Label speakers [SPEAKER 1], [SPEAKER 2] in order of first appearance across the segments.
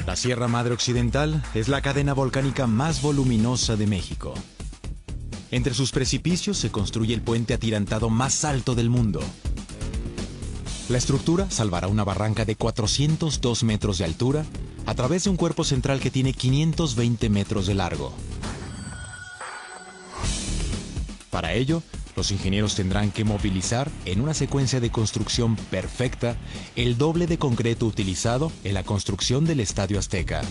[SPEAKER 1] La Sierra Madre Occidental es la cadena volcánica más voluminosa de México. Entre sus precipicios se construye el puente atirantado más alto del mundo. La estructura salvará una barranca de 402 metros de altura a través de un cuerpo central que tiene 520 metros de largo. Para ello, los ingenieros tendrán que movilizar en una secuencia de construcción perfecta el doble de concreto utilizado en la construcción del Estadio Azteca.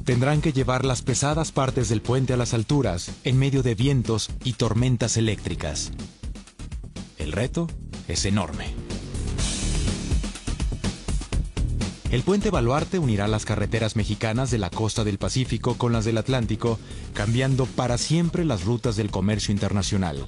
[SPEAKER 1] Tendrán que llevar las pesadas partes del puente a las alturas en medio de vientos y tormentas eléctricas. El reto es enorme. El puente Baluarte unirá las carreteras mexicanas de la costa del Pacífico con las del Atlántico, cambiando para siempre las rutas del comercio internacional.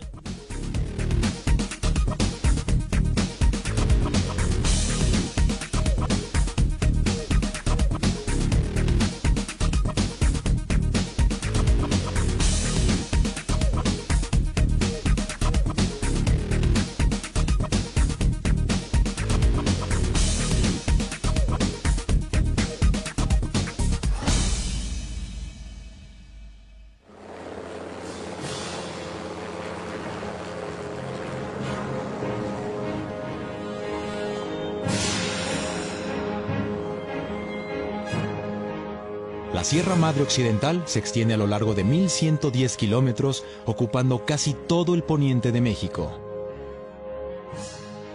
[SPEAKER 1] La Sierra Madre Occidental se extiende a lo largo de 1.110 kilómetros, ocupando casi todo el poniente de México.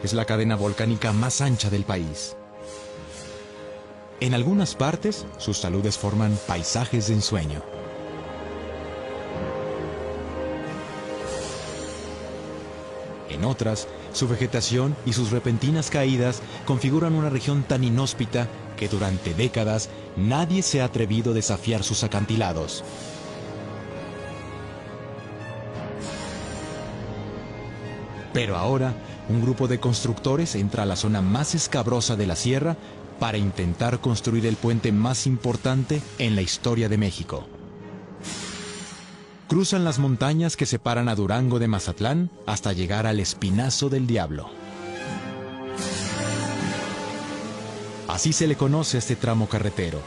[SPEAKER 1] Es la cadena volcánica más ancha del país. En algunas partes, sus taludes forman paisajes de ensueño. En otras, su vegetación y sus repentinas caídas configuran una región tan inhóspita que durante décadas nadie se ha atrevido a desafiar sus acantilados. Pero ahora, un grupo de constructores entra a la zona más escabrosa de la sierra para intentar construir el puente más importante en la historia de México. Cruzan las montañas que separan a Durango de Mazatlán hasta llegar al Espinazo del Diablo. Así se le conoce a este tramo carretero.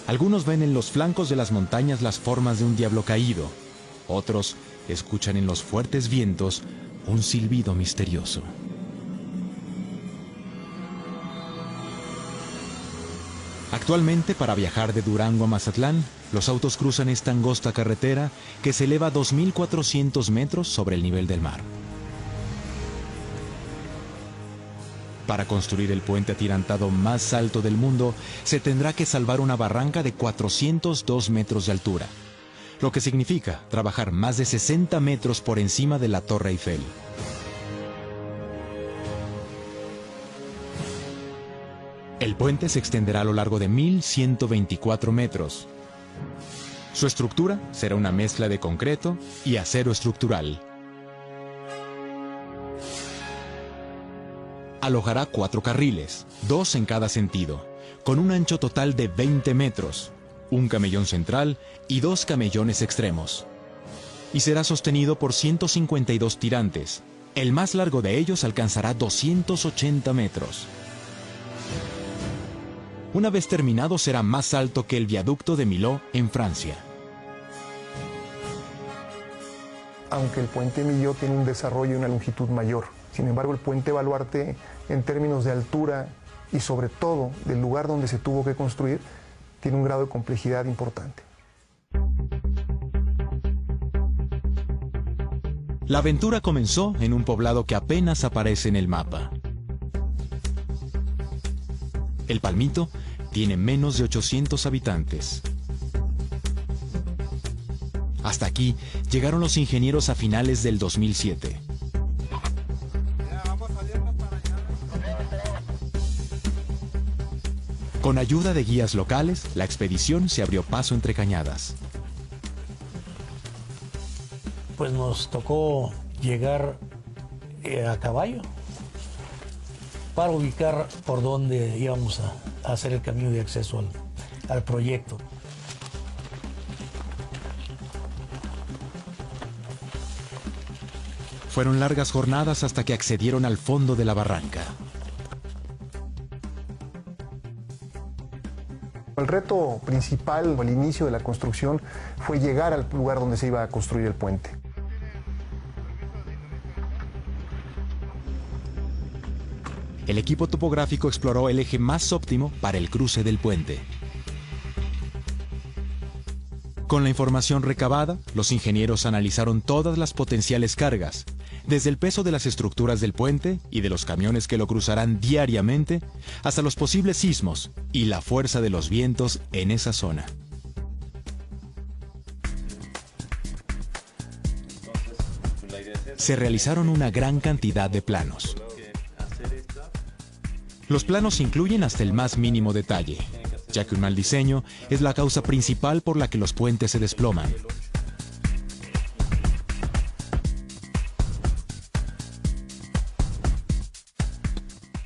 [SPEAKER 1] Algunos ven en los flancos de las montañas las formas de un diablo caído. Otros escuchan en los fuertes vientos un silbido misterioso. Actualmente, para viajar de Durango a Mazatlán, los autos cruzan esta angosta carretera que se eleva a 2.400 metros sobre el nivel del mar. Para construir el puente atirantado más alto del mundo, se tendrá que salvar una barranca de 402 metros de altura, lo que significa trabajar más de 60 metros por encima de la Torre Eiffel. El puente se extenderá a lo largo de 1.124 metros. Su estructura será una mezcla de concreto y acero estructural. Alojará 4 carriles, 2 en cada sentido, con un ancho total de 20 metros, un camellón central y 2 camellones extremos. Y será sostenido por 152 tirantes. El más largo de ellos alcanzará 280 metros. Una vez terminado, será más alto que el viaducto de Millau en Francia.
[SPEAKER 2] Aunque el puente Millau tiene un desarrollo y una longitud mayor, sin embargo el puente Baluarte, en términos de altura y sobre todo del lugar donde se tuvo que construir, tiene un grado de complejidad importante.
[SPEAKER 1] La aventura comenzó en un poblado que apenas aparece en el mapa. El Palmito tiene menos de 800 habitantes. Hasta aquí llegaron los ingenieros a finales del 2007. Con ayuda de guías locales, la expedición se abrió paso entre cañadas.
[SPEAKER 3] Pues nos tocó llegar a caballo para ubicar por dónde íbamos a hacer el camino de acceso al proyecto.
[SPEAKER 1] Fueron largas jornadas hasta que accedieron al fondo de la barranca.
[SPEAKER 2] El reto principal al inicio de la construcción fue llegar al lugar donde se iba a construir el puente.
[SPEAKER 1] El equipo topográfico exploró el eje más óptimo para el cruce del puente. Con la información recabada, los ingenieros analizaron todas las potenciales cargas, desde el peso de las estructuras del puente y de los camiones que lo cruzarán diariamente, hasta los posibles sismos y la fuerza de los vientos en esa zona. Se realizaron una gran cantidad de planos. Los planos incluyen hasta el más mínimo detalle, ya que un mal diseño es la causa principal por la que los puentes se desploman.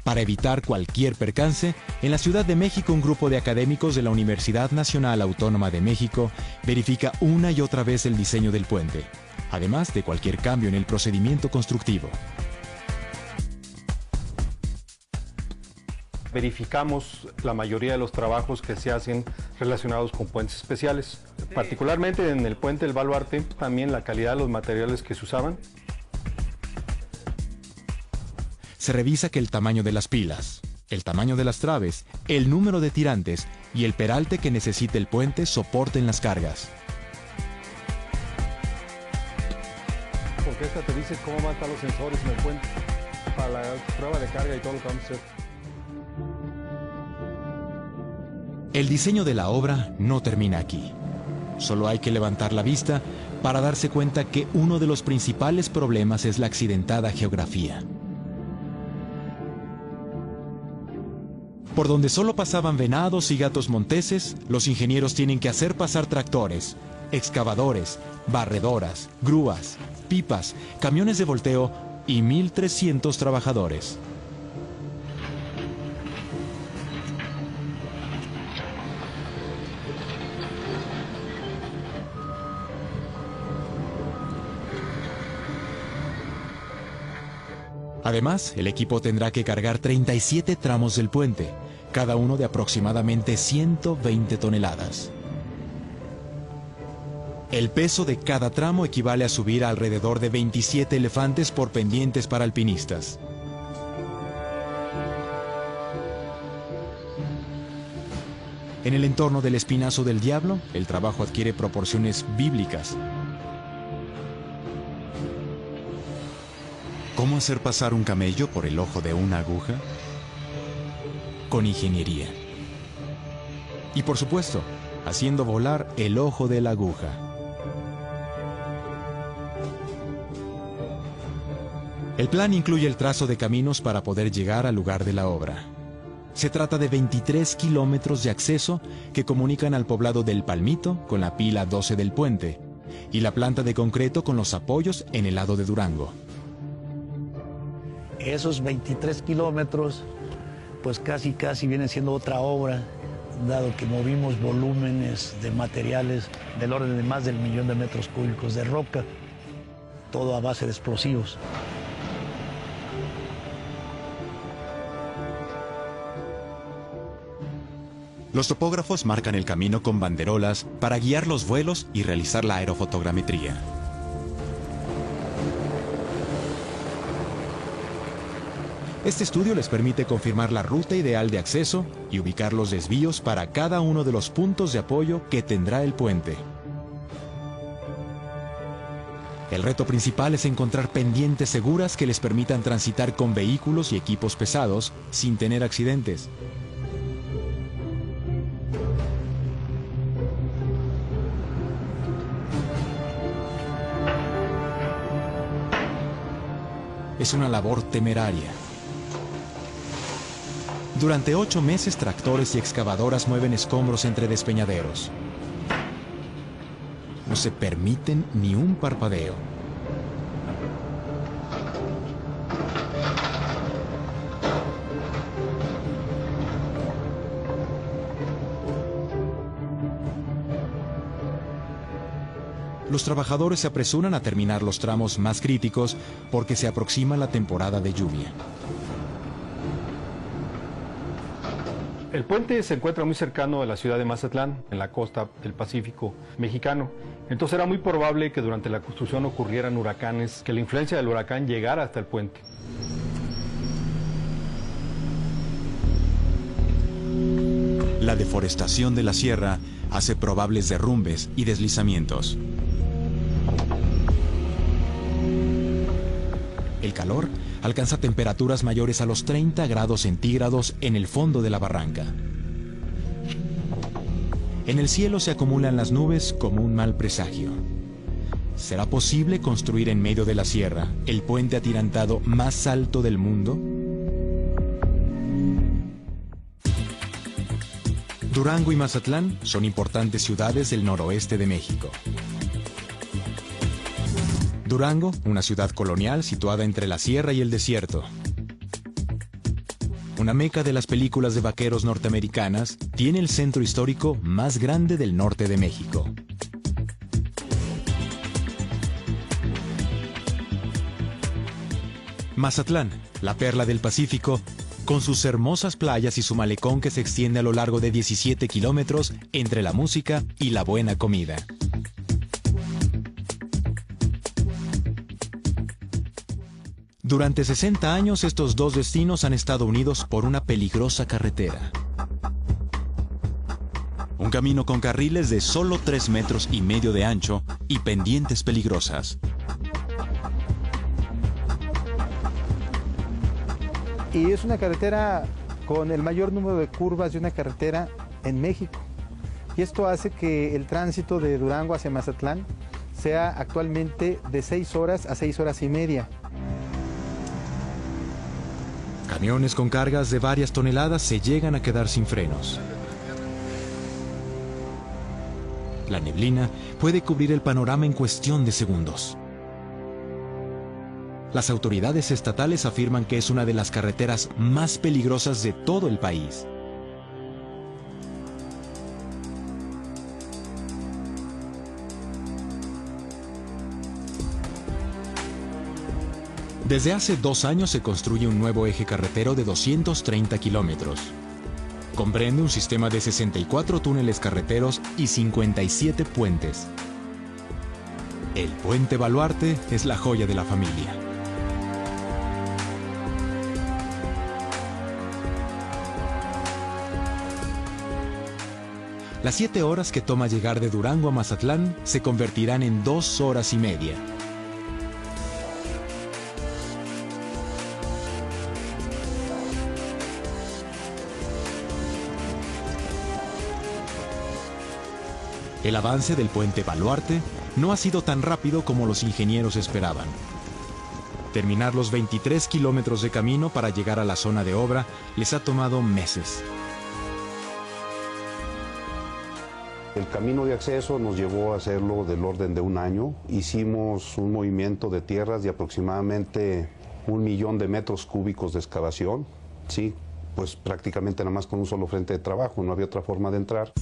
[SPEAKER 1] Para evitar cualquier percance, en la Ciudad de México un grupo de académicos de la Universidad Nacional Autónoma de México verifica una y otra vez el diseño del puente, además de cualquier cambio en el procedimiento constructivo.
[SPEAKER 4] Verificamos la mayoría de los trabajos que se hacen relacionados con puentes especiales. Particularmente en el puente del Baluarte, también la calidad de los materiales que se usaban.
[SPEAKER 1] Se revisa que el tamaño de las pilas, el tamaño de las traves, el número de tirantes y el peralte que necesite el puente soporten las cargas.
[SPEAKER 4] Porque esta te dice cómo van a estar los sensores en el puente para la prueba de carga y todo lo que vamos a hacer.
[SPEAKER 1] El diseño de la obra no termina aquí. Solo hay que levantar la vista para darse cuenta que uno de los principales problemas es la accidentada geografía. Por donde solo pasaban venados y gatos monteses, los ingenieros tienen que hacer pasar tractores, excavadores, barredoras, grúas, pipas, camiones de volteo y 1,300 trabajadores. Además, el equipo tendrá que cargar 37 tramos del puente, cada uno de aproximadamente 120 toneladas. El peso de cada tramo equivale a subir a alrededor de 27 elefantes por pendientes para alpinistas. En el entorno del Espinazo del Diablo, el trabajo adquiere proporciones bíblicas. ¿Cómo hacer pasar un camello por el ojo de una aguja? Con ingeniería. Y por supuesto, haciendo volar el ojo de la aguja. El plan incluye el trazo de caminos para poder llegar al lugar de la obra. Se trata de 23 kilómetros de acceso que comunican al poblado del Palmito con la pila 12 del puente y la planta de concreto con los apoyos en el lado de Durango.
[SPEAKER 3] Esos 23 kilómetros, pues casi vienen siendo otra obra, dado que movimos volúmenes de materiales del orden de más del 1,000,000 de metros cúbicos de roca, todo a base de explosivos.
[SPEAKER 1] Los topógrafos marcan el camino con banderolas para guiar los vuelos y realizar la aerofotogrametría. Este estudio les permite confirmar la ruta ideal de acceso y ubicar los desvíos para cada uno de los puntos de apoyo que tendrá el puente. El reto principal es encontrar pendientes seguras que les permitan transitar con vehículos y equipos pesados sin tener accidentes. Es una labor temeraria. Durante 8 meses, tractores y excavadoras mueven escombros entre despeñaderos. No se permiten ni un parpadeo. Los trabajadores se apresuran a terminar los tramos más críticos porque se aproxima la temporada de lluvia.
[SPEAKER 4] El puente se encuentra muy cercano a la ciudad de Mazatlán, en la costa del Pacífico mexicano. Entonces era muy probable que durante la construcción ocurrieran huracanes, que la influencia del huracán llegara hasta el puente.
[SPEAKER 1] La deforestación de la sierra hace probables derrumbes y deslizamientos. El calor alcanza temperaturas mayores a los 30 grados centígrados en el fondo de la barranca. En el cielo se acumulan las nubes como un mal presagio. ¿Será posible construir en medio de la sierra el puente atirantado más alto del mundo? Durango y Mazatlán son importantes ciudades del noroeste de México. Durango, una ciudad colonial situada entre la sierra y el desierto. Una meca de las películas de vaqueros norteamericanas, tiene el centro histórico más grande del norte de México. Mazatlán, la perla del Pacífico, con sus hermosas playas y su malecón que se extiende a lo largo de 17 kilómetros entre la música y la buena comida. Durante 60 años estos dos destinos han estado unidos por una peligrosa carretera. Un camino con carriles de solo 3,5 metros de ancho y pendientes peligrosas.
[SPEAKER 5] Y es una carretera con el mayor número de curvas de una carretera en México. Y esto hace que el tránsito de Durango hacia Mazatlán sea actualmente de 6 horas a 6 horas y media.
[SPEAKER 1] Camiones con cargas de varias toneladas se llegan a quedar sin frenos. La neblina puede cubrir el panorama en cuestión de segundos. Las autoridades estatales afirman que es una de las carreteras más peligrosas de todo el país. Desde hace 2 años se construye un nuevo eje carretero de 230 kilómetros. Comprende un sistema de 64 túneles carreteros y 57 puentes. El Puente Baluarte es la joya de la familia. Las 7 horas que toma llegar de Durango a Mazatlán se convertirán en 2 horas y media. El avance del Puente Baluarte no ha sido tan rápido como los ingenieros esperaban. Terminar los 23 kilómetros de camino para llegar a la zona de obra les ha tomado meses.
[SPEAKER 6] El camino de acceso nos llevó a hacerlo del orden de 1 año. Hicimos un movimiento de tierras de aproximadamente 1 millón de metros cúbicos de excavación. Sí, pues prácticamente nada más con un solo frente de trabajo, no había otra forma de entrar.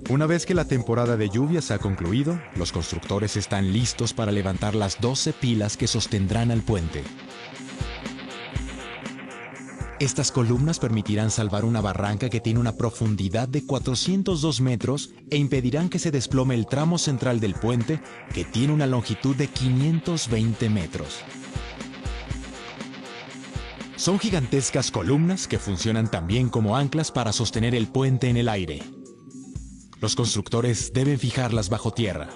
[SPEAKER 1] Una vez que la temporada de lluvias ha concluido, los constructores están listos para levantar las 12 pilas que sostendrán al puente. Estas columnas permitirán salvar una barranca que tiene una profundidad de 402 metros e impedirán que se desplome el tramo central del puente, que tiene una longitud de 520 metros. Son gigantescas columnas que funcionan también como anclas para sostener el puente en el aire. Los constructores deben fijarlas bajo tierra.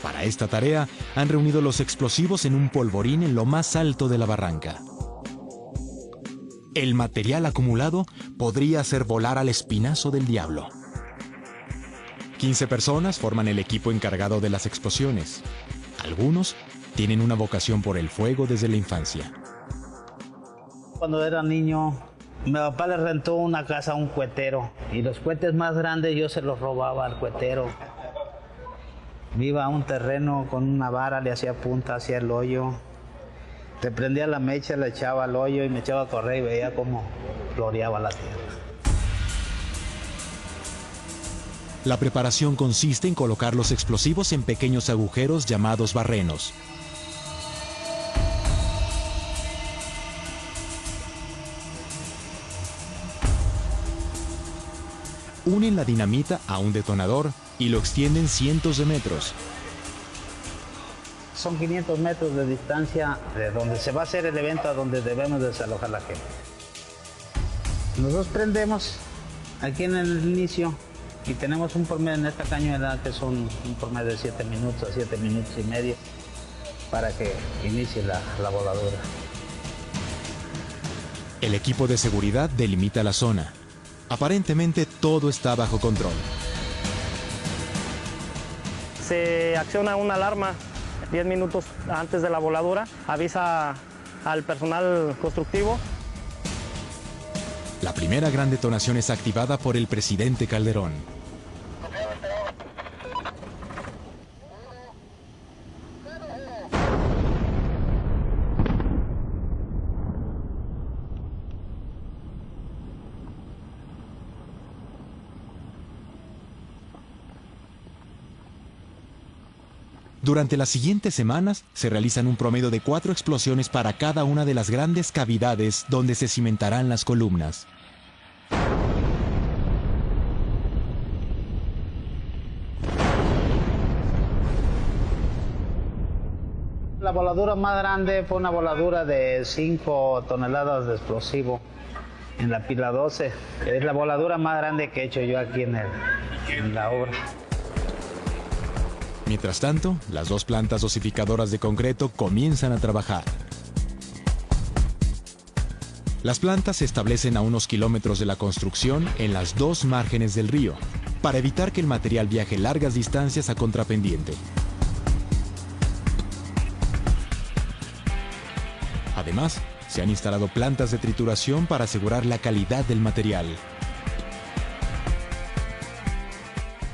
[SPEAKER 1] Para esta tarea, han reunido los explosivos en un polvorín en lo más alto de la barranca. El material acumulado podría hacer volar al espinazo del diablo. 15 personas forman el equipo encargado de las explosiones. Algunos tienen una vocación por el fuego desde la infancia.
[SPEAKER 7] Cuando era niño, mi papá le rentó una casa a un cuetero y los cohetes más grandes yo se los robaba al cuetero. Iba a un terreno con una vara, le hacía punta, hacía el hoyo. Le prendía la mecha, le echaba al hoyo y me echaba a correr y veía cómo floreaba la tierra.
[SPEAKER 1] La preparación consiste en colocar los explosivos en pequeños agujeros llamados barrenos. unen la dinamita a un detonador y lo extienden cientos de metros.
[SPEAKER 7] Son 500 metros de distancia de donde se va a hacer el evento a donde debemos desalojar la gente. Nosotros prendemos aquí en el inicio y tenemos un promedio en esta cañuela que son un promedio de 7 minutos a 7 minutos y medio para que inicie la voladura.
[SPEAKER 1] El equipo de seguridad delimita la zona. Aparentemente todo está bajo control.
[SPEAKER 8] Se acciona una alarma 10 minutos antes de la voladura, avisa al personal constructivo.
[SPEAKER 1] La primera gran detonación es activada por el presidente Calderón. Durante las siguientes semanas se realizan un promedio de 4 explosiones para cada una de las grandes cavidades donde se cimentarán las columnas.
[SPEAKER 7] La voladura más grande fue una voladura de 5 toneladas de explosivo en la pila 12. Es la voladura más grande que he hecho yo aquí en la obra.
[SPEAKER 1] Mientras tanto, las 2 plantas dosificadoras de concreto comienzan a trabajar. Las plantas se establecen a unos kilómetros de la construcción en las 2 márgenes del río, para evitar que el material viaje largas distancias a contrapendiente. Además, se han instalado plantas de trituración para asegurar la calidad del material.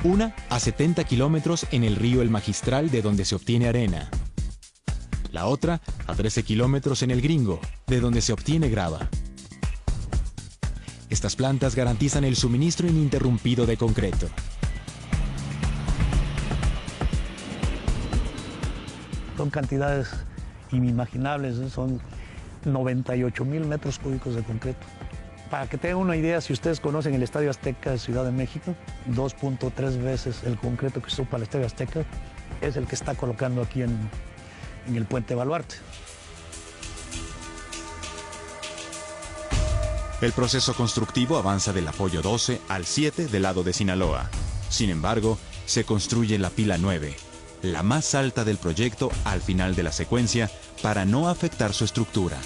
[SPEAKER 1] Una a 70 kilómetros en el río El Magistral, de donde se obtiene arena. La otra a 13 kilómetros en el Gringo, de donde se obtiene grava. Estas plantas garantizan el suministro ininterrumpido de concreto.
[SPEAKER 3] Son cantidades inimaginables, ¿eh? Son 98,000 metros cúbicos de concreto. Para que tengan una idea, si ustedes conocen el Estadio Azteca de Ciudad de México, 2.3 veces el concreto que se usa para el Estadio Azteca es el que está colocando aquí en el Puente Baluarte.
[SPEAKER 1] El proceso constructivo avanza del apoyo 12 al 7 del lado de Sinaloa. Sin embargo, se construye la pila 9, la más alta del proyecto al final de la secuencia, para no afectar su estructura.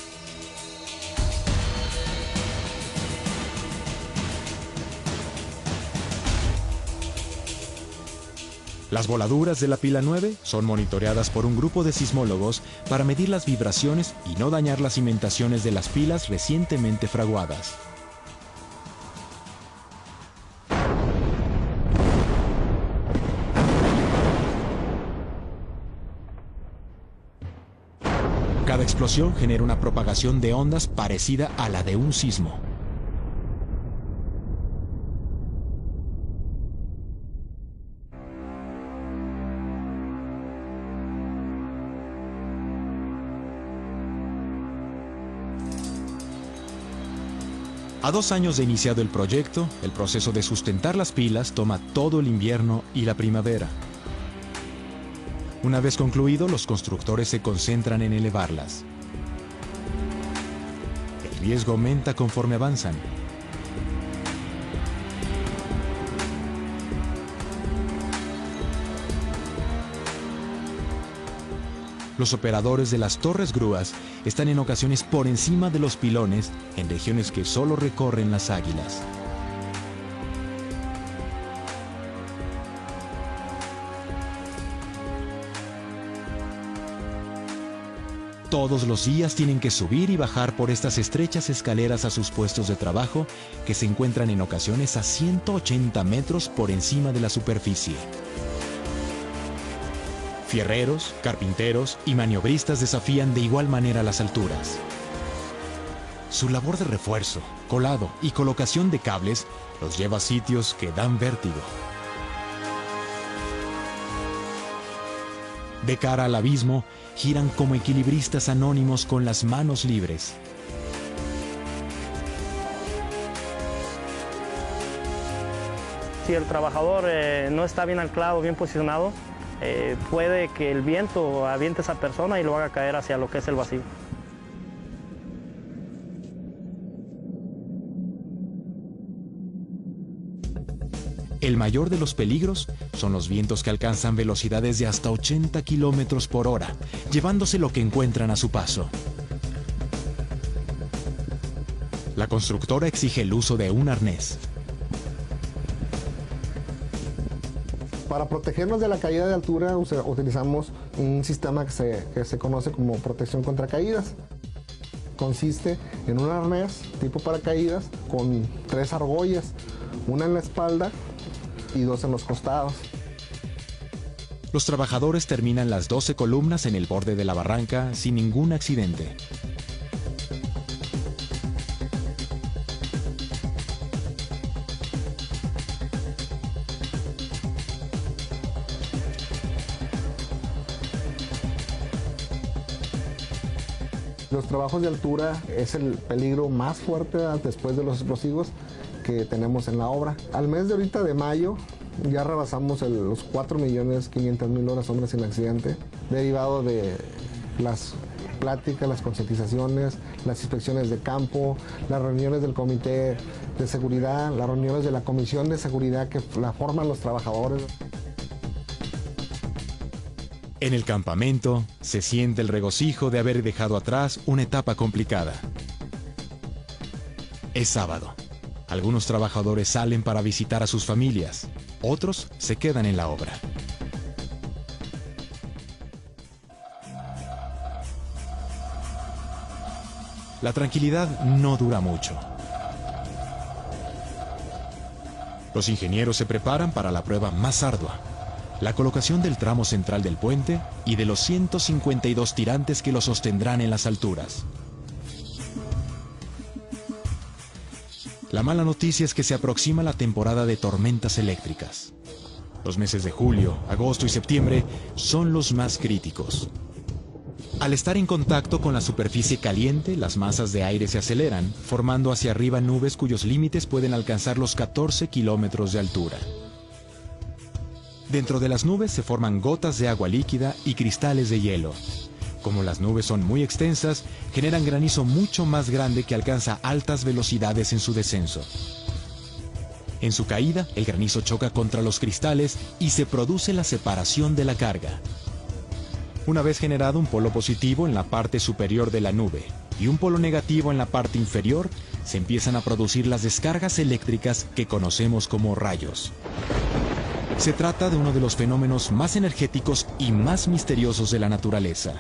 [SPEAKER 1] Las voladuras de la pila 9 son monitoreadas por un grupo de sismólogos para medir las vibraciones y no dañar las cimentaciones de las pilas recientemente fraguadas. Cada explosión genera una propagación de ondas parecida a la de un sismo. A 2 años de iniciado el proyecto, el proceso de sustentar las pilas toma todo el invierno y la primavera. Una vez concluido, los constructores se concentran en elevarlas. El riesgo aumenta conforme avanzan. Los operadores de las torres grúas están en ocasiones por encima de los pilones en regiones que solo recorren las águilas. Todos los días tienen que subir y bajar por estas estrechas escaleras a sus puestos de trabajo, que se encuentran en ocasiones a 180 metros por encima de la superficie. Fierreros, carpinteros y maniobristas desafían de igual manera las alturas. Su labor de refuerzo, colado y colocación de cables los lleva a sitios que dan vértigo. De cara al abismo, giran como equilibristas anónimos con las manos libres.
[SPEAKER 8] Si el trabajador no está bien anclado, bien posicionado, puede que el viento aviente a esa persona y lo haga caer hacia lo que es el vacío.
[SPEAKER 1] El mayor de los peligros son los vientos que alcanzan velocidades de hasta 80 kilómetros por hora, llevándose lo que encuentran a su paso. La constructora exige el uso de un arnés.
[SPEAKER 9] Para protegernos de la caída de altura utilizamos un sistema que se conoce como protección contra caídas. Consiste en un arnés tipo paracaídas con 3 argollas, una en la espalda y 2 en los costados.
[SPEAKER 1] Los trabajadores terminan las 12 columnas en el borde de la barranca sin ningún accidente.
[SPEAKER 9] Los trabajos de altura es el peligro más fuerte después de los explosivos que tenemos en la obra. Al mes de ahorita de mayo ya rebasamos los 4.500.000 horas hombres sin accidente, derivado de las pláticas, las concientizaciones, las inspecciones de campo, las reuniones del comité de seguridad, las reuniones de la comisión de seguridad que la forman los trabajadores.
[SPEAKER 1] En el campamento se siente el regocijo de haber dejado atrás una etapa complicada. Es sábado. Algunos trabajadores salen para visitar a sus familias, otros se quedan en la obra. La tranquilidad no dura mucho. Los ingenieros se preparan para la prueba más ardua: la colocación del tramo central del puente y de los 152 tirantes que lo sostendrán en las alturas. La mala noticia es que se aproxima la temporada de tormentas eléctricas. Los meses de julio, agosto y septiembre son los más críticos. Al estar en contacto con la superficie caliente, las masas de aire se aceleran, formando hacia arriba nubes cuyos límites pueden alcanzar los 14 kilómetros de altura. Dentro de las nubes se forman gotas de agua líquida y cristales de hielo. Como las nubes son muy extensas, generan granizo mucho más grande que alcanza altas velocidades en su descenso. En su caída, el granizo choca contra los cristales y se produce la separación de la carga. Una vez generado un polo positivo en la parte superior de la nube y un polo negativo en la parte inferior, se empiezan a producir las descargas eléctricas que conocemos como rayos. Se trata de uno de los fenómenos más energéticos y más misteriosos de la naturaleza.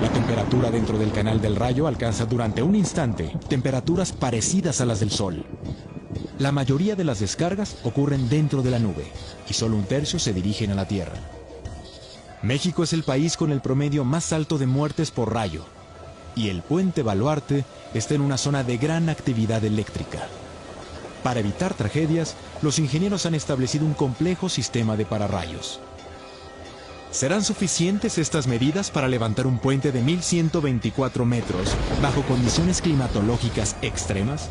[SPEAKER 1] La temperatura dentro del canal del rayo alcanza durante un instante temperaturas parecidas a las del Sol. La mayoría de las descargas ocurren dentro de la nube y solo 1/3 se dirigen a la Tierra. México es el país con el promedio más alto de muertes por rayo y el puente Baluarte está en una zona de gran actividad eléctrica. Para evitar tragedias, los ingenieros han establecido un complejo sistema de pararrayos. ¿Serán suficientes estas medidas para levantar un puente de 1.124 metros bajo condiciones climatológicas extremas?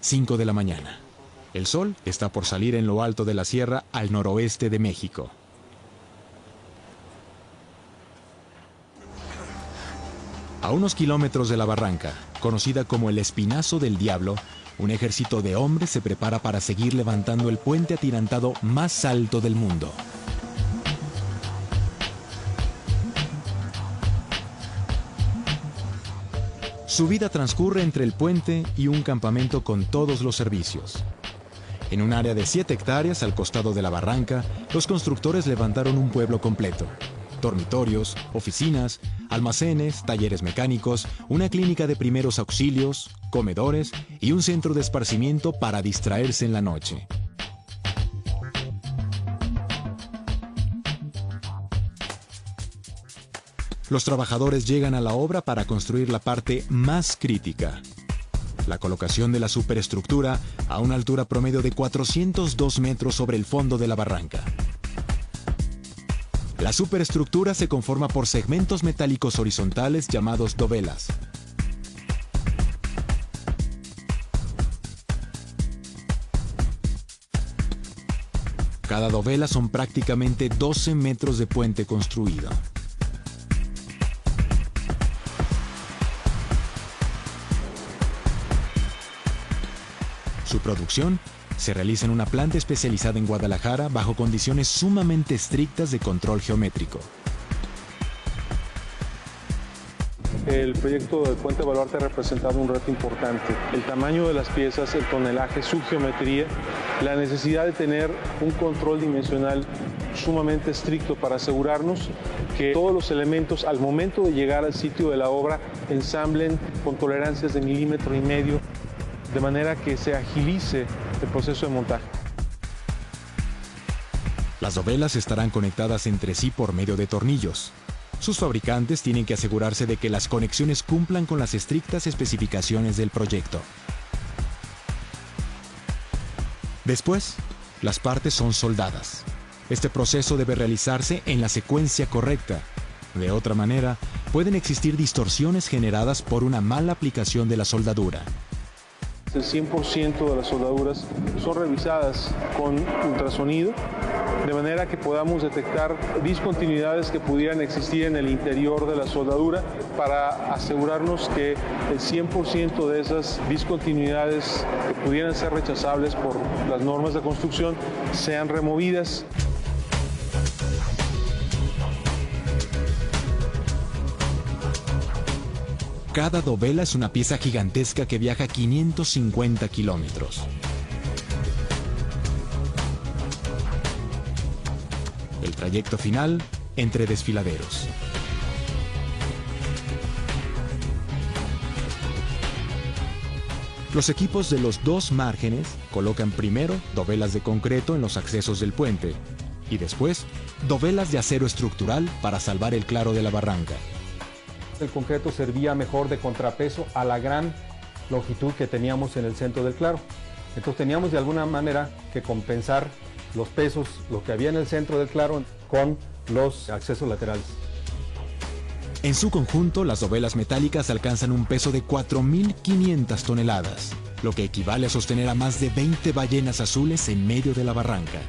[SPEAKER 1] ...5 de la mañana. El sol está por salir en lo alto de la sierra al noroeste de México. A unos kilómetros de la barranca, conocida como el Espinazo del Diablo, un ejército de hombres se prepara para seguir levantando el puente atirantado más alto del mundo. Su vida transcurre entre el puente y un campamento con todos los servicios. En un área de 7 hectáreas al costado de la barranca, los constructores levantaron un pueblo completo. Dormitorios, oficinas, almacenes, talleres mecánicos, una clínica de primeros auxilios, comedores y un centro de esparcimiento para distraerse en la noche. Los trabajadores llegan a la obra para construir la parte más crítica: la colocación de la superestructura a una altura promedio de 402 metros sobre el fondo de la barranca. La superestructura se conforma por segmentos metálicos horizontales llamados dovelas. Cada dovela son prácticamente 12 metros de puente construido. Su producción se realiza en una planta especializada en Guadalajara bajo condiciones sumamente estrictas de control geométrico.
[SPEAKER 10] El proyecto del Puente Baluarte ha representado un reto importante. El tamaño de las piezas, el tonelaje, su geometría, la necesidad de tener un control dimensional sumamente estricto para asegurarnos que todos los elementos al momento de llegar al sitio de la obra ensamblen con tolerancias de 1,5 milímetros, de manera que se agilice el proceso de montaje.
[SPEAKER 1] Las dovelas estarán conectadas entre sí por medio de tornillos. Sus fabricantes tienen que asegurarse de que las conexiones cumplan con las estrictas especificaciones del proyecto. Después, las partes son soldadas. Este proceso debe realizarse en la secuencia correcta. De otra manera, pueden existir distorsiones generadas por una mala aplicación de la soldadura.
[SPEAKER 10] El 100% de las soldaduras son revisadas con ultrasonido, de manera que podamos detectar discontinuidades que pudieran existir en el interior de la soldadura para asegurarnos que el 100% de esas discontinuidades que pudieran ser rechazables por las normas de construcción sean removidas.
[SPEAKER 1] Cada dovela es una pieza gigantesca que viaja 550 kilómetros. El trayecto final entre desfiladeros. Los equipos de los dos márgenes colocan primero dovelas de concreto en los accesos del puente y después dovelas de acero estructural para salvar el claro de la barranca.
[SPEAKER 4] El concreto servía mejor de contrapeso a la gran longitud que teníamos en el centro del claro. Entonces teníamos de alguna manera que compensar los pesos, lo que había en el centro del claro, con los accesos laterales.
[SPEAKER 1] En su conjunto, las dovelas metálicas alcanzan un peso de 4.500 toneladas, lo que equivale a sostener a más de 20 ballenas azules en medio de la barranca.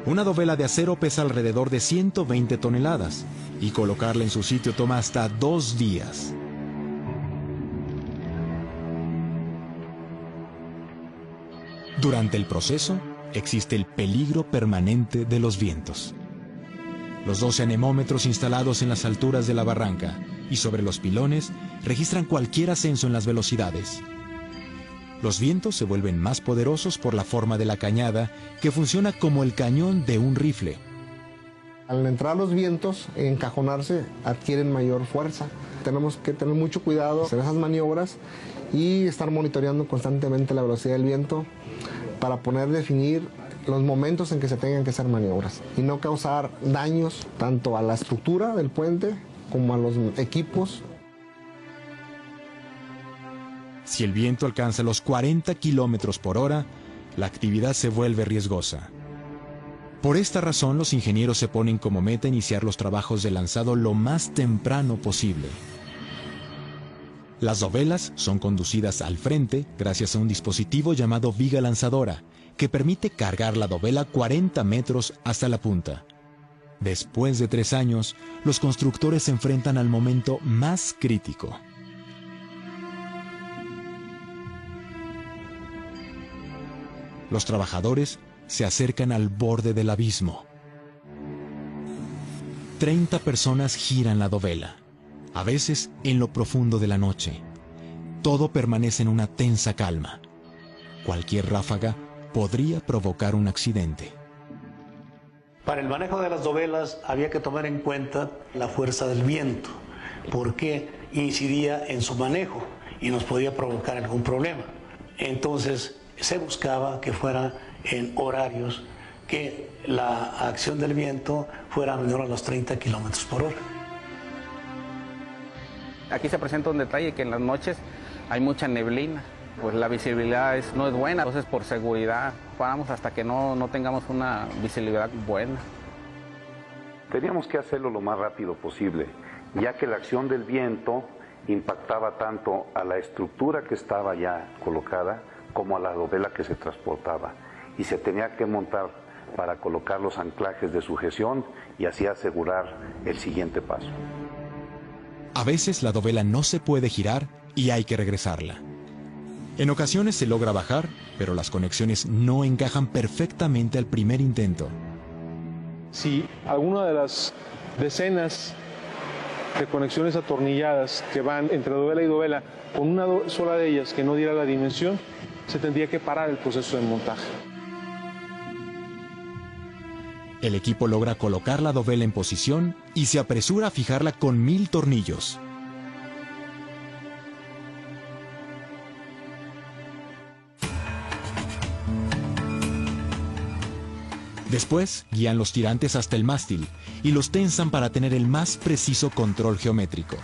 [SPEAKER 1] Una dovela de acero pesa alrededor de 120 toneladas y colocarla en su sitio toma hasta 2 días. Durante el proceso, existe el peligro permanente de los vientos. Los 12 anemómetros instalados en las alturas de la barranca y sobre los pilones registran cualquier ascenso en las velocidades. Los vientos se vuelven más poderosos por la forma de la cañada, que funciona como el cañón de un rifle.
[SPEAKER 9] Al entrar los vientos, encajonarse, adquieren mayor fuerza. Tenemos que tener mucho cuidado en esas maniobras y estar monitoreando constantemente la velocidad del viento para poder definir los momentos en que se tengan que hacer maniobras y no causar daños tanto a la estructura del puente como a los equipos.
[SPEAKER 1] Si el viento alcanza los 40 kilómetros por hora, la actividad se vuelve riesgosa. Por esta razón, los ingenieros se ponen como meta iniciar los trabajos de lanzado lo más temprano posible. Las dovelas son conducidas al frente gracias a un dispositivo llamado viga lanzadora, que permite cargar la dovela 40 metros hasta la punta. Después de 3 años, los constructores se enfrentan al momento más crítico. Los trabajadores se acercan al borde del abismo. 30 personas giran la dovela, a veces en lo profundo de la noche. Todo permanece en una tensa calma. Cualquier ráfaga podría provocar un accidente.
[SPEAKER 3] Para el manejo de las dovelas había que tomar en cuenta la fuerza del viento, porque incidía en su manejo y nos podía provocar algún problema. Entonces se buscaba que fuera en horarios que la acción del viento fuera menor a los 30 kilómetros por hora.
[SPEAKER 11] Aquí se presenta un detalle que en las noches hay mucha neblina, pues la visibilidad no es buena, entonces por seguridad paramos hasta que no tengamos una visibilidad buena.
[SPEAKER 6] Teníamos que hacerlo lo más rápido posible, ya que la acción del viento impactaba tanto a la estructura que estaba ya colocada como a la dovela que se transportaba, y se tenía que montar para colocar los anclajes de sujeción y así asegurar el siguiente paso.
[SPEAKER 1] A veces la dovela no se puede girar y hay que regresarla. En ocasiones se logra bajar, pero las conexiones no encajan perfectamente al primer intento.
[SPEAKER 10] Si alguna de las decenas de conexiones atornilladas que van entre dovela y dovela, con una sola de ellas que no diera la dimensión, se tendría que parar el proceso de montaje.
[SPEAKER 1] El equipo logra colocar la dovela en posición y se apresura a fijarla con 1000 tornillos. Después, guían los tirantes hasta el mástil y los tensan para tener el más preciso control geométrico.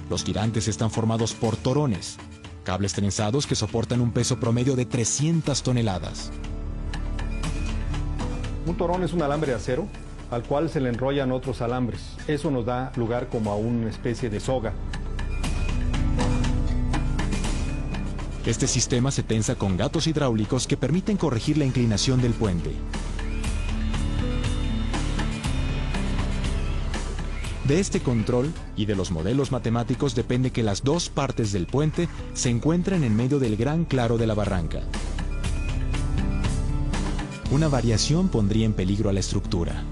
[SPEAKER 1] Los tirantes están formados por torones, cables trenzados que soportan un peso promedio de 300 toneladas.
[SPEAKER 4] Un torón es un alambre de acero al cual se le enrollan otros alambres. Eso nos da lugar como a una especie de soga.
[SPEAKER 1] Este sistema se tensa con gatos hidráulicos que permiten corregir la inclinación del puente. De este control y de los modelos matemáticos depende que las dos partes del puente se encuentren en medio del gran claro de la barranca. Una variación pondría en peligro a la estructura.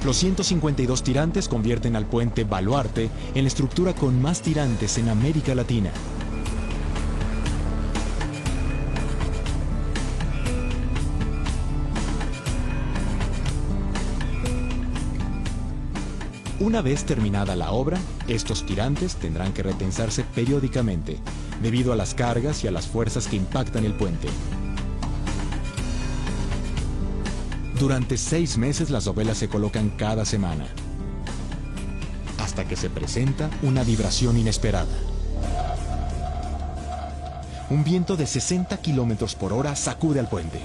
[SPEAKER 1] Los 152 tirantes convierten al puente Baluarte en la estructura con más tirantes en América Latina. Una vez terminada la obra, estos tirantes tendrán que retensarse periódicamente, debido a las cargas y a las fuerzas que impactan el puente. Durante 6 meses las dovelas se colocan cada semana, hasta que se presenta una vibración inesperada. Un viento de 60 kilómetros por hora sacude al puente.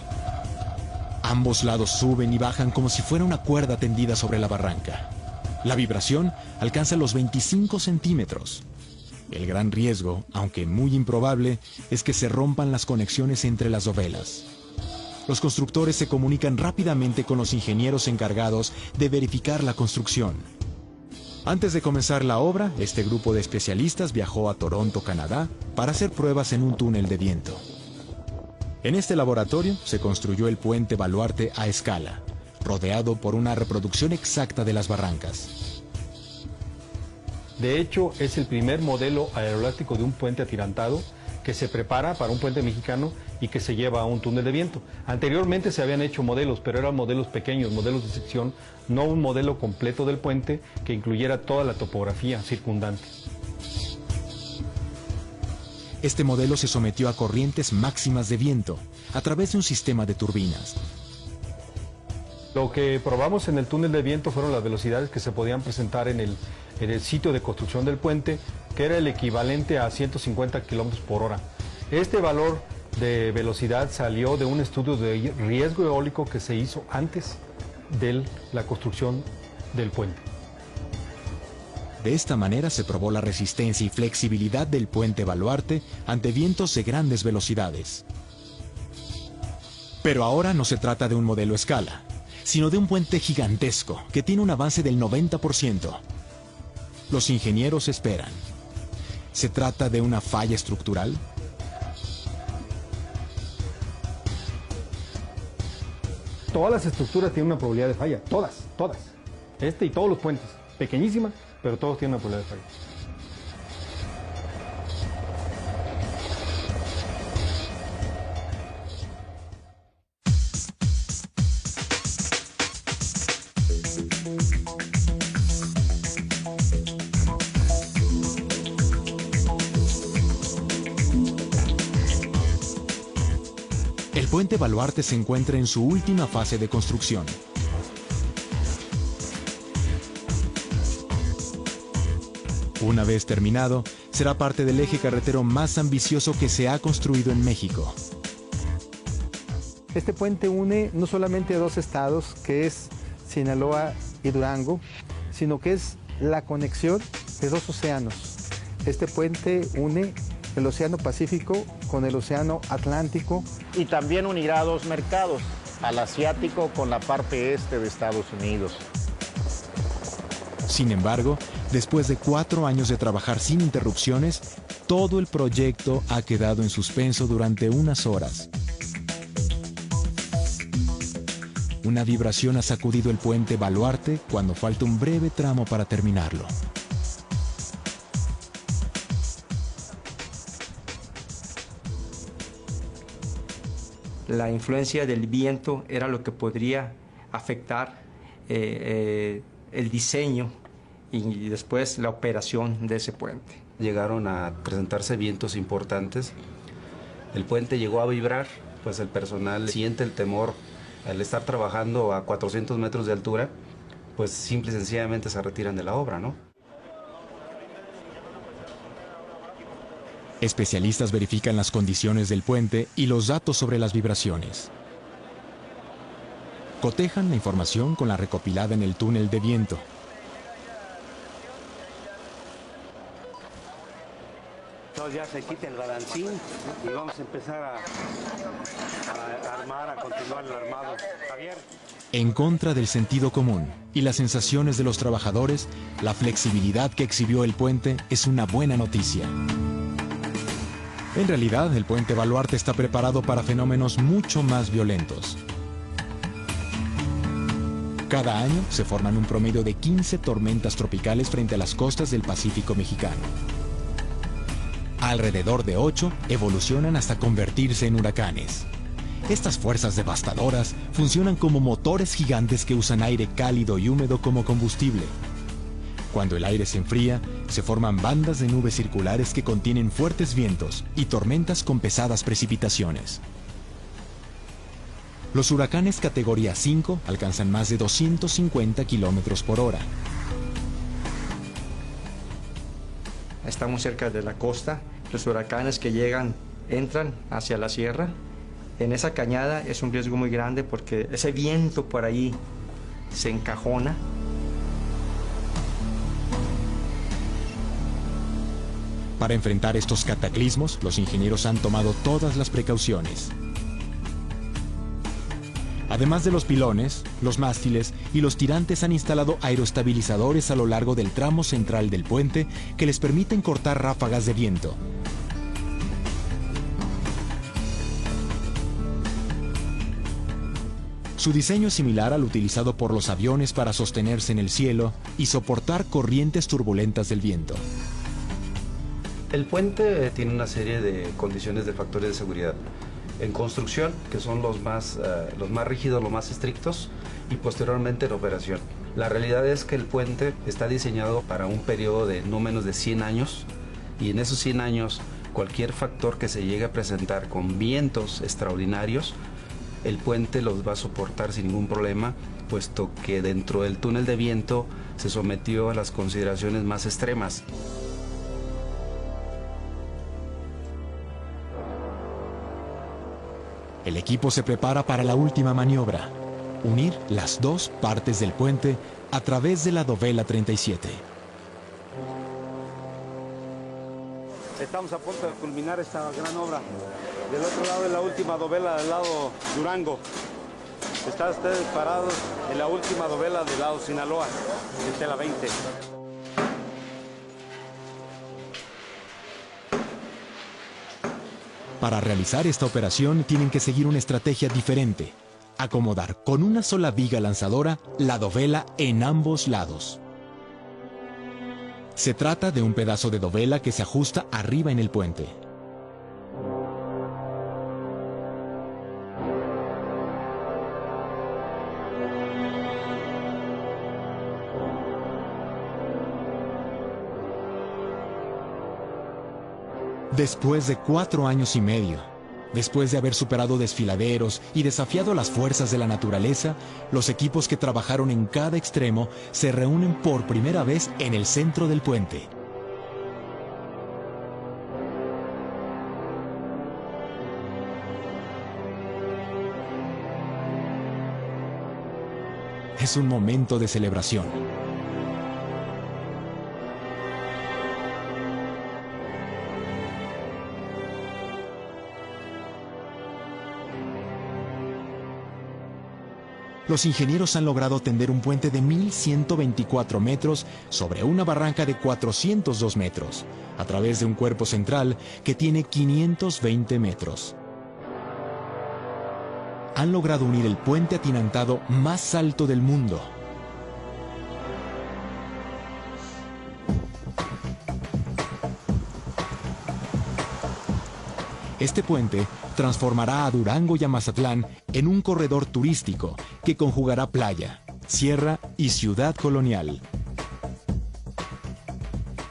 [SPEAKER 1] Ambos lados suben y bajan como si fuera una cuerda tendida sobre la barranca. La vibración alcanza los 25 centímetros. El gran riesgo, aunque muy improbable, es que se rompan las conexiones entre las dovelas. Los constructores se comunican rápidamente con los ingenieros encargados de verificar la construcción. Antes de comenzar la obra, este grupo de especialistas viajó a Toronto, Canadá, para hacer pruebas en un túnel de viento. En este laboratorio se construyó el puente Baluarte a escala, rodeado por una reproducción exacta de las barrancas.
[SPEAKER 4] De hecho, es el primer modelo aeroelástico de un puente atirantado que se prepara para un puente mexicano y que se lleva a un túnel de viento. Anteriormente se habían hecho modelos, pero eran modelos pequeños, modelos de sección, no un modelo completo del puente que incluyera toda la topografía circundante.
[SPEAKER 1] Este modelo se sometió a corrientes máximas de viento a través de un sistema de turbinas.
[SPEAKER 4] Lo que probamos en el túnel de viento fueron las velocidades que se podían presentar en el sitio de construcción del puente, que era el equivalente a 150 kilómetros por hora. Este valor de velocidad salió de un estudio de riesgo eólico que se hizo antes de la construcción del puente.
[SPEAKER 1] De esta manera se probó la resistencia y flexibilidad del puente Baluarte ante vientos de grandes velocidades. Pero ahora no se trata de un modelo a escala, sino de un puente gigantesco que tiene un avance del 90%. Los ingenieros esperan. ¿Se trata de una falla estructural?
[SPEAKER 4] Todas las estructuras tienen una probabilidad de falla, todas. Este y todos los puentes, pequeñísima, pero todos tienen una probabilidad de falla.
[SPEAKER 1] El puente Baluarte se encuentra en su última fase de construcción. Una vez terminado, será parte del eje carretero más ambicioso que se ha construido en México.
[SPEAKER 5] Este puente une no solamente a dos estados, que es Sinaloa y Durango, sino que es la conexión de dos océanos. Este puente une el Océano Pacífico con el Océano Atlántico.
[SPEAKER 12] Y también unirá dos mercados, al asiático con la parte este de Estados Unidos.
[SPEAKER 1] Sin embargo, después de 4 años de trabajar sin interrupciones, todo el proyecto ha quedado en suspenso durante unas horas. Una vibración ha sacudido el puente Baluarte cuando falta un breve tramo para terminarlo.
[SPEAKER 13] La influencia del viento era lo que podría afectar el diseño y después la operación de ese puente.
[SPEAKER 14] Llegaron a presentarse vientos importantes, el puente llegó a vibrar, pues el personal siente el temor al estar trabajando a 400 metros de altura, pues simple y sencillamente se retiran de la obra, ¿no?
[SPEAKER 1] Especialistas verifican las condiciones del puente y los datos sobre las vibraciones. Cotejan la información con la recopilada en el túnel de viento.
[SPEAKER 15] Ya se quita el balancín y vamos a empezar a armar, a continuar el armado. Javier.
[SPEAKER 1] En contra del sentido común y las sensaciones de los trabajadores, la flexibilidad que exhibió el puente es una buena noticia. En realidad, el puente Baluarte está preparado para fenómenos mucho más violentos. Cada año se forman un promedio de 15 tormentas tropicales frente a las costas del Pacífico mexicano. Alrededor de 8 evolucionan hasta convertirse en huracanes. Estas fuerzas devastadoras funcionan como motores gigantes que usan aire cálido y húmedo como combustible. Cuando el aire se enfría, se forman bandas de nubes circulares que contienen fuertes vientos y tormentas con pesadas precipitaciones. Los huracanes categoría 5 alcanzan más de 250 kilómetros por hora.
[SPEAKER 13] Estamos cerca de la costa, los huracanes que llegan entran hacia la sierra. En esa cañada es un riesgo muy grande porque ese viento por ahí se encajona.
[SPEAKER 1] Para enfrentar estos cataclismos, los ingenieros han tomado todas las precauciones. Además de los pilones, los mástiles y los tirantes han instalado aeroestabilizadores a lo largo del tramo central del puente que les permiten cortar ráfagas de viento. Su diseño es similar al utilizado por los aviones para sostenerse en el cielo y soportar corrientes turbulentas del viento.
[SPEAKER 14] El puente tiene una serie de condiciones de factores de seguridad. En construcción, que son los más rígidos, los más estrictos, y posteriormente en operación. La realidad es que el puente está diseñado para un periodo de no menos de 100 años, y en esos 100 años, cualquier factor que se llegue a presentar con vientos extraordinarios, el puente los va a soportar sin ningún problema, puesto que dentro del túnel de viento se sometió a las consideraciones más extremas.
[SPEAKER 1] El equipo se prepara para la última maniobra, unir las dos partes del puente a través de la dovela 37.
[SPEAKER 15] Estamos a punto de culminar esta gran obra. Del otro lado es la última dovela del lado Durango. Están ustedes parados en la última dovela del lado Sinaloa, en tela 20.
[SPEAKER 1] Para realizar esta operación tienen que seguir una estrategia diferente. Acomodar con una sola viga lanzadora la dovela en ambos lados. Se trata de un pedazo de dovela que se ajusta arriba en el puente. Después de 4 años y medio, Después de haber superado desfiladeros y desafiado las fuerzas de la naturaleza, los equipos que trabajaron en cada extremo se reúnen por primera vez en el centro del puente. Es un momento de celebración. Los ingenieros han logrado tender un puente de 1.124 metros sobre una barranca de 402 metros, a través de un cuerpo central que tiene 520 metros. Han logrado unir el puente atirantado más alto del mundo. Este puente transformará a Durango y a Mazatlán en un corredor turístico que conjugará playa, sierra y ciudad colonial.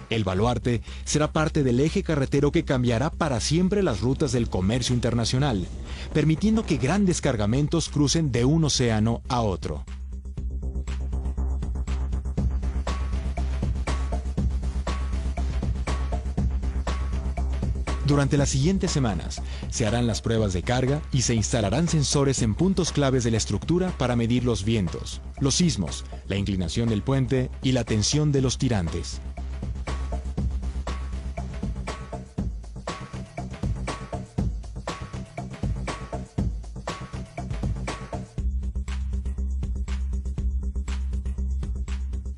[SPEAKER 1] El Baluarte será parte del eje carretero que cambiará para siempre las rutas del comercio internacional, permitiendo que grandes cargamentos crucen de un océano a otro. Durante las siguientes semanas, se harán las pruebas de carga y se instalarán sensores en puntos claves de la estructura para medir los vientos, los sismos, la inclinación del puente y la tensión de los tirantes.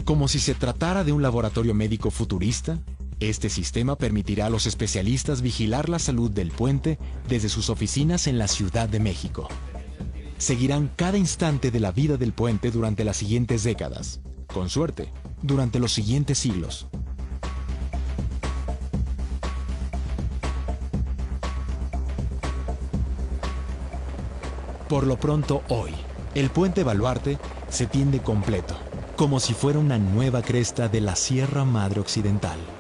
[SPEAKER 1] Como si se tratara de un laboratorio médico futurista, este sistema permitirá a los especialistas vigilar la salud del puente desde sus oficinas en la Ciudad de México. Seguirán cada instante de la vida del puente durante las siguientes décadas, con suerte, durante los siguientes siglos. Por lo pronto hoy, el puente Baluarte se tiende completo, como si fuera una nueva cresta de la Sierra Madre Occidental.